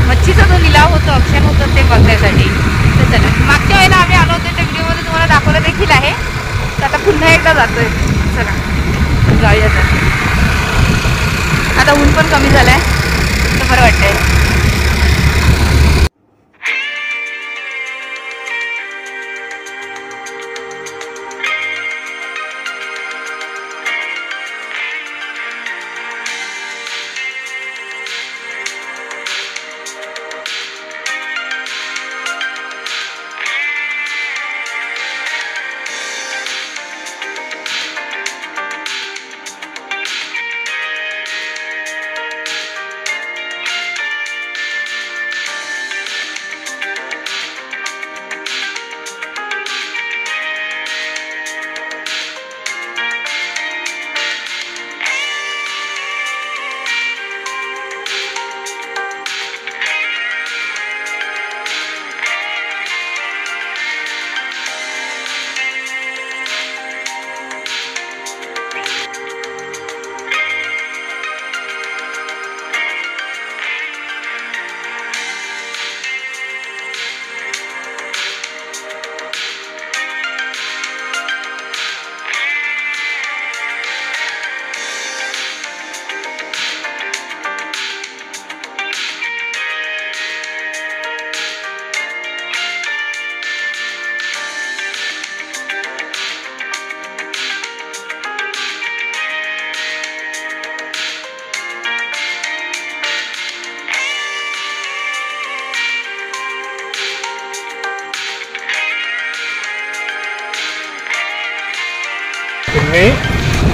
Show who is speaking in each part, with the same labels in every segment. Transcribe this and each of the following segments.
Speaker 1: मच्छीचा जो लिलाव होतो, ऑप्शन होतं ते बघण्यासाठी. तर चला, मागच्या वेळेला आम्ही आलो होतो त्या व्हिडिओमध्ये तुम्हाला दाखवलं देखील आहे. तर आता पुन्हा एकदा जातोय. चला जाऊया. आता ऊन पण कमी झालंय तर बरं वाटतंय.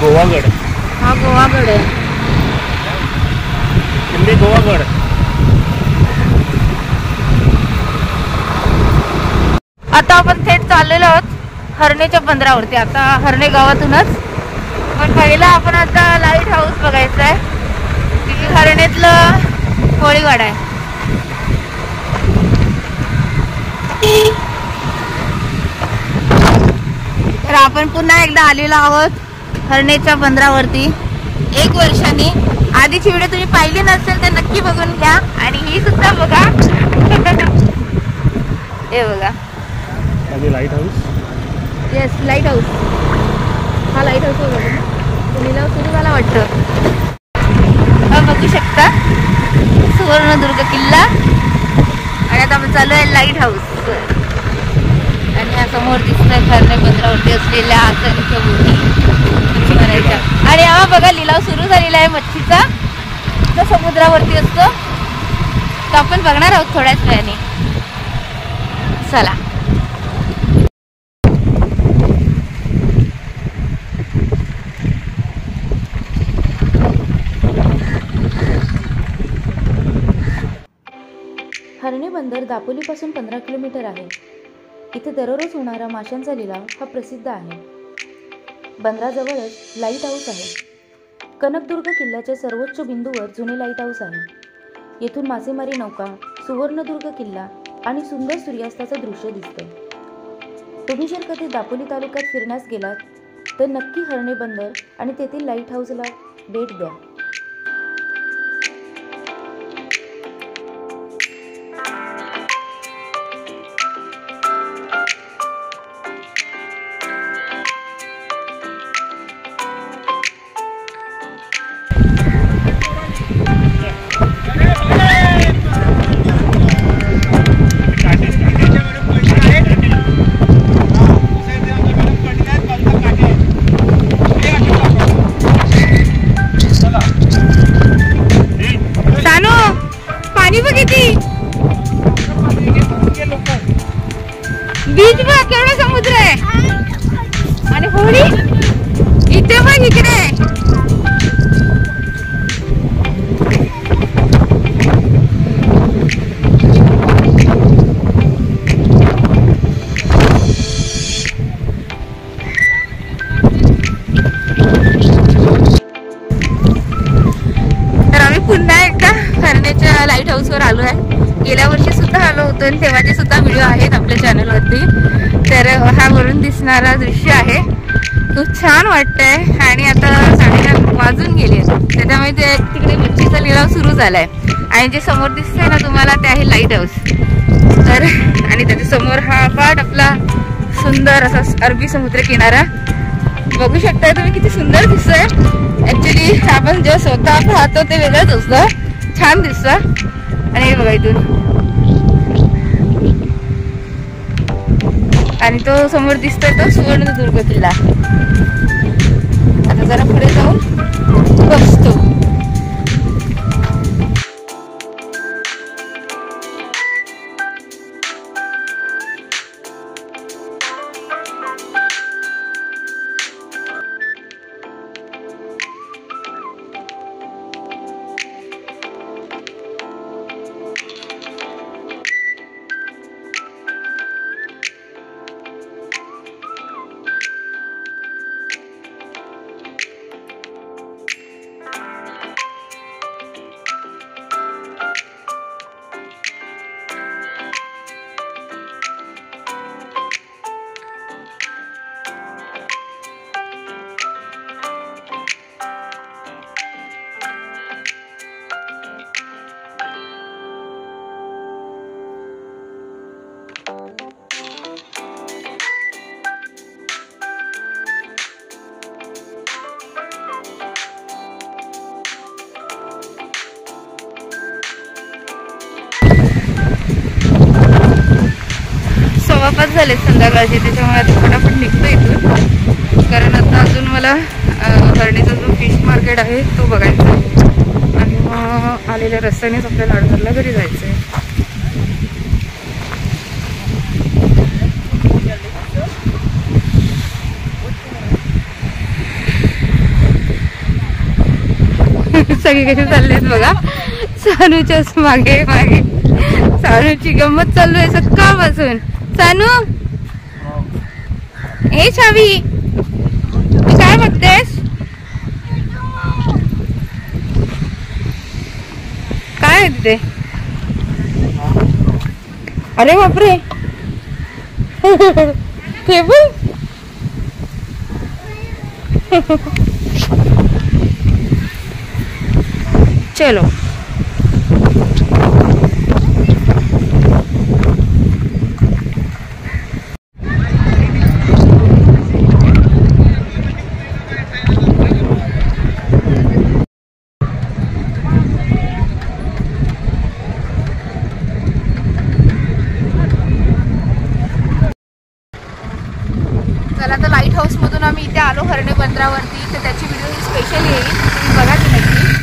Speaker 2: गोवागड.
Speaker 1: हा गोवागड आहे.
Speaker 2: गोवागड.
Speaker 1: आता आपण थेट चाललेलो आहोत हरणेच्या बंदरावरती. आता हरणे गावातूनच, पण पहिला आपण आता लाईट हाऊस बघायचं आहे. तिथे हरणेतलं होळीवाडा आहे. तर आपण पुन्हा एकदा आलेलो आहोत हरणेच्या बंदरावरती 1 वर्षांनी. आधीची व्हिडिओ तुम्ही पाहिली नसेल तर नक्की बघून घ्या. आणि ही सुद्धा बघा. हे बघा,
Speaker 2: light house.
Speaker 1: Yes, light house. हा लाईट हाऊस बघा, लिलाव सुरू झाला वाटतं. हा बघू शकता सुवर्णदुर्ग किल्ला. आणि आता आपण चालू आहे लाईट हाऊस. आणि या समोर दिसतंय हरणे बंदरावरती असलेल्या असंख्य बोटी मच्छीमारांच्या. आणि हा बघा लिलाव सुरू झालेला आहे मच्छीचा, जो समुद्रावरती असतो. तो आपण बघणार आहोत थोड्याच वेळाने. चला.
Speaker 3: हरणे बंदर दापोलीपासून 15 किलोमीटर आहे. इथे दररोज होणारा माशांचा लिलाव हा प्रसिद्ध आहे. बंदराजवळच लाईट हाऊस आहे. कनकदुर्ग किल्ल्याच्या सर्वोच्च बिंदूवर जुने लाईट हाऊस आहे. येथून मासेमारी नौका, सुवर्णदुर्ग किल्ला आणि सुंदर सूर्यास्ताचं दृश्य दिसतं. तुम्ही जर कधी दापोली तालुक्यात फिरण्यास गेलात तर नक्की हरणे बंदर आणि तेथील लाईट हाऊसला भेट द्या.
Speaker 1: बीच बघ केवढा समुद्र आहे. आणि होळी इथे बघ, इकडे तर आम्ही पुन्हा एकदा हरणेच्या लाईट हाऊस वर आलो आहे. गेल्या वर्षी सुद्धा आलो होतो आणि तेव्हाचे सुद्धा व्हिडिओ आहेत आपल्या चॅनलवरती. तर हा वरून दिसणारा दृश्य आहे, खूप छान वाटतंय. आणि आता 9:30 वाजून गेले, त्याच्यामुळे तिकडे मच्छीचा लिलाव सुरू झालाय. आणि जे समोर दिसतंय ना तुम्हाला ते आहे लाईट हाऊस. तर आणि त्याच्या समोर हा अफाट आपला सुंदर असा अरबी समुद्र किनारा बघू शकताय तुम्ही, किती सुंदर दिसतंय. ऍक्च्युली आपण जेव्हा स्वतः पाहतो ते वेगळंच असतं, छान दिसतं. आणि हे बघा इथून, आणि तो समोर दिसतोय तो सुवर्णदुर्ग किल्ला. आता जरा पुढे जाऊन बसतो. वापस झाले संध्याकाळचे, त्याच्यामुळे आता फटाफट निघतो इथून. कारण आता अजून मला हरणीचा जो फिश मार्केट आहे तो बघायचा आहे आणि मग आलेल्या रस्त्यानेच आपल्याला अडधरला घरी जायचं आहे. सगळी कशी चाललीत बघा, सानूच्याच मागे मागे. सानूची गंमत चालू आहे सकाळपासून. सानू, ए छावी, तू काय बघतेस? काय आहे तिथे? अरे बापरे, टेबल. चलो चला, तर लाईट हाऊस मधून आम्ही इथे आलो हरणे बंदरावरती. तर त्याची व्हिडिओ ही स्पेशल येईल, तुम्ही बघा की नक्की.